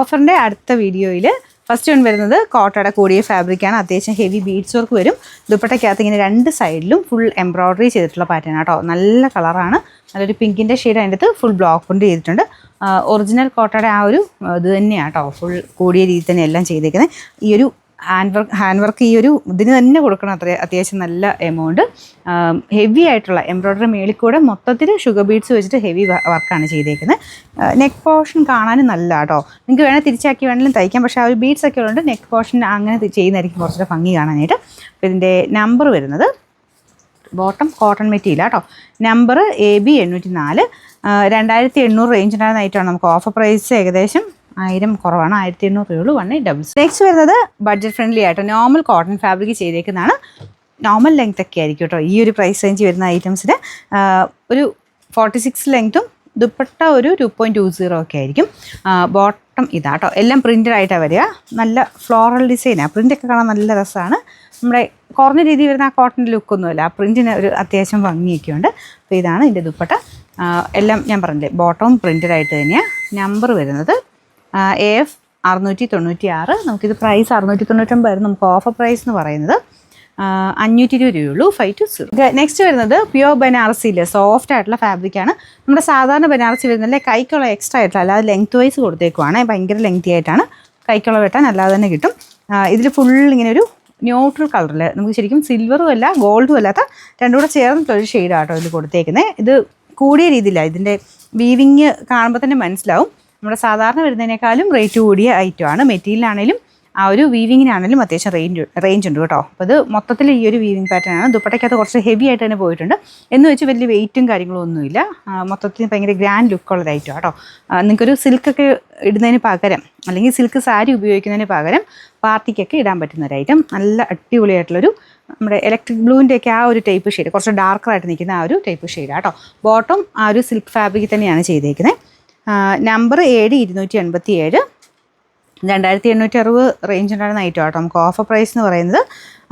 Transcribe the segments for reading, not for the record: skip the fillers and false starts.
ഓഫറിൻ്റെ അടുത്ത വീഡിയോയിൽ first one വരുന്നത് കോട്ടയുടെ കൂടിയ ഫാബ്രിക്കാണ്. അത്യാവശ്യം ഹെവി ബീഡ്സ് വർക്ക് വരും. ദുപ്പട്ടയ്ക്കകത്ത് ഇങ്ങനെ രണ്ട് സൈഡിലും ഫുൾ എംബ്രോയ്ഡറി ചെയ്തിട്ടുള്ള പാറ്റേൺ കേട്ടോ. നല്ല കളറാണ്. നല്ലൊരു പിങ്കിൻ്റെ ഷെയ്ഡ് അതിൻ്റെ അടുത്ത് ഫുൾ ബ്ലോക്ക് പ്രിൻ്റ് ചെയ്തിട്ടുണ്ട്. ഒറിജിനൽ കോട്ടയുടെ ആ ഒരു ഇത് തന്നെയാണ് കേട്ടോ. ഫുൾ കൂടിയ രീതി തന്നെ എല്ലാം ചെയ്തേക്കുന്നത്. ഈ ഒരു ഹാൻഡ് വർക്ക് ഈ ഒരു ഇതിന് തന്നെ കൊടുക്കണം. അത്യാവശ്യം നല്ല എമൗണ്ട്. ഹെവി ആയിട്ടുള്ള എംബ്രോയ്ഡറി മേളിൽ കൂടെ മൊത്തത്തിൽ ഷുഗർ ബീഡ്സ് വെച്ചിട്ട് ഹെവി വർക്കാണ് ചെയ്തേക്കുന്നത്. നെക്ക് പോർഷൻ കാണാനും നല്ല കേട്ടോ. നിങ്ങൾക്ക് വേണേൽ തിരിച്ചാക്കി വേണമെങ്കിലും തയ്ക്കാം. പക്ഷേ ആ ഒരു ബീഡ്സ് ഒക്കെ ഉള്ളതുകൊണ്ട് നെക്ക് പോർഷൻ അങ്ങനെ ചെയ്യുന്നതായിരിക്കും കുറച്ചുകൂടെ ഭംഗി കാണാനായിട്ട്. അപ്പോൾ ഇതിൻ്റെ നമ്പർ വരുന്നത് ബോട്ടം കോട്ടൺ മെറ്റീരിയൽ കേട്ടോ. Number AB 804. 2800 റേഞ്ചിൻ്റെ ഐറ്റമാണ്. നമുക്ക് ഓഫർ പ്രൈസ് ഏകദേശം 1000 കുറവാണ്. 1800 രൂപയുള്ളൂ. 1866. നെക്സ്റ്റ് വരുന്നത് ബഡ്ജറ്റ് ഫ്രണ്ട്ലി ആയിട്ട് നോർമൽ കോട്ടൺ ഫാബ്രിക് ചെയ്തേക്കുന്നതാണ്. നോർമൽ ലെങ്ത് ഒക്കെ ആയിരിക്കും കേട്ടോ ഈ ഒരു പ്രൈസ് റേഞ്ച് വരുന്ന ഐറ്റംസിന്. ഒരു 46 ലെങ്ത്തും ദുപ്പട്ട ഒരു 2.20 ഒക്കെ ആയിരിക്കും. ബോട്ടം ഇതാട്ടോ. എല്ലാം പ്രിൻ്റഡ് ആയിട്ടാണ് വരിക. നല്ല ഫ്ലോറൽ ഡിസൈനാണ്. പ്രിൻ്റൊക്കെ കാണാൻ നല്ല രസമാണ്. നമ്മുടെ കുറഞ്ഞ രീതിയിൽ വരുന്ന ആ കോട്ടൻ്റെ ലുക്കൊന്നുമില്ല. ആ പ്രിൻറ്റിന് ഒരു അത്യാവശ്യം ഭംഗിയൊക്കെ ഉണ്ട്. അപ്പോൾ ഇതാണ് ഇതിൻ്റെ ദുപ്പട്ട. എല്ലാം ഞാൻ പറഞ്ഞില്ലേ ബോട്ടവും പ്രിൻ്റഡ് ആയിട്ട് തന്നെയാണ്. നമ്പർ വരുന്നത് AF 696. നമുക്കിത് പ്രൈസ് 699 നമുക്ക് ഓഫർ പ്രൈസ് എന്ന് പറയുന്നത് 520 രൂപയുള്ളൂ. 520. നെക്സ്റ്റ് വരുന്നത് പ്യുവർ ബനാറസിയിൽ സോഫ്റ്റ് ആയിട്ടുള്ള ഫാബ്രിക്കാണ്. നമ്മുടെ സാധാരണ ബനാറസി വരുന്നതിലെ കൈക്കുള്ള എക്സ്ട്രാ ആയിട്ടില്ല, അല്ലാതെ ലെങ്ത് വൈസ് കൊടുത്തേക്കുവാണ്. ഭയങ്കര ലെങ്തി ആയിട്ടാണ്. കൈക്കുള്ള വെട്ടാൻ അല്ലാതെ തന്നെ കിട്ടും. ഇതിൽ ഫുൾ ഇങ്ങനെ ഒരു ന്യൂട്രൽ കളറിൽ നമുക്ക് ശരിക്കും സിൽവറും അല്ല ഗോൾഡും അല്ലാത്ത രണ്ടും കൂടെ ചേർന്നിട്ടൊരു ഷെയ്ഡാട്ടോ ഇതിൽ കൊടുത്തേക്കുന്നത്. ഇത് കൂടിയ രീതിയിലാണ്. ഇതിൻ്റെ വീവിങ് കാണുമ്പോൾ തന്നെ മനസ്സിലാവും. നമ്മുടെ സാധാരണ വരുന്നതിനേക്കാളും റേറ്റ് കൂടിയ ഐറ്റമാണ്. മെറ്റീരിയലാണേലും ആ ഒരു വീവിങ്ങിനാണെങ്കിലും അത്യാവശ്യം റേഞ്ച് ഉണ്ട് കേട്ടോ. അപ്പോൾ അത് മൊത്തത്തിൽ ഈ ഒരു വീവിങ് പാറ്റേൺ ആണ്. ദുപ്പട്ടയ്ക്കകത്ത് കുറച്ച് ഹെവി ആയിട്ട് തന്നെ പോയിട്ടുണ്ട്. എന്ന് വെച്ച് വലിയ വെയിറ്റും കാര്യങ്ങളും ഒന്നുമില്ല. മൊത്തത്തിൽ ഭയങ്കര ഗ്രാൻഡ് ലുക്കുള്ള ഐറ്റം കേട്ടോ. നിങ്ങൾക്കൊരു സിൽക്കൊക്കെ ഇടുന്നതിന് പകരം അല്ലെങ്കിൽ സിൽക്ക് സാരി ഉപയോഗിക്കുന്നതിന് പകരം പാർട്ടിക്കൊക്കെ ഇടാൻ പറ്റുന്ന ഒരു ഐറ്റം. നല്ല അടിപൊളിയായിട്ടുള്ളൊരു നമ്മുടെ ഇലക്ട്രിക് ബ്ലൂവിൻ്റെയൊക്കെ ആ ഒരു ടൈപ്പ് ഷെയ്ഡ്, കുറച്ച് ഡാർക്കറായിട്ട് നിൽക്കുന്ന ആ ഒരു ടൈപ്പ് ഷെയ്ഡ് കേട്ടോ. ബോട്ടം ആ ഒരു സിൽക്ക് ഫാബ്രിക് തന്നെയാണ് ചെയ്തേക്കുന്നത്. Number AD 287. 2860 റേഞ്ചിൻ്റെ ഐറ്റം കേട്ടോ. നമുക്ക് ഓഫർ പ്രൈസ് എന്ന് പറയുന്നത്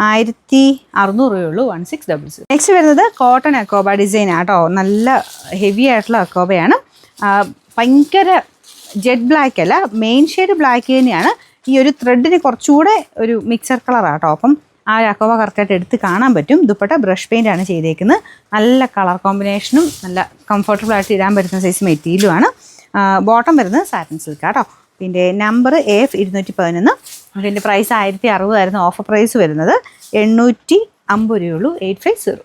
1600 രൂപയുള്ളൂ. 1666. നെക്സ്റ്റ് വരുന്നത് കോട്ടൺ അക്കോബ ഡിസൈൻ ആട്ടോ. നല്ല ഹെവി ആയിട്ടുള്ള അക്കോബയാണ്. ഭയങ്കര ജെറ്റ് ബ്ലാക്ക് അല്ല, മെയിൻ ഷെയ്ഡ് ബ്ലാക്ക് തന്നെയാണ്. ഈ ഒരു ത്രെഡിന് കുറച്ചുകൂടെ ഒരു മിക്സർ കളറാട്ടോ. അപ്പം ആ ഒരു അക്കോബ കറക്റ്റായിട്ട് എടുത്ത് കാണാൻ പറ്റും. ദുപ്പട്ട ബ്രഷ് പെയിൻ്റ് ആണ് ചെയ്തേക്കുന്നത്. നല്ല കളർ കോമ്പിനേഷനും നല്ല കംഫർട്ടബിൾ ആയിട്ട് ഇടാൻ പറ്റുന്ന സൈസ് മെറ്റീരിയലുമാണ്. ബോട്ടം വരുന്നത് സാറ്റിൻ സിൽക്ക് കേട്ടോ. പിന്നെ നമ്പർ AF 211. അതിൻ്റെ പ്രൈസ് 1060 ആയിരുന്നു. ഓഫർ പ്രൈസ് വരുന്നത് 850 രൂപയുള്ളൂ. 850.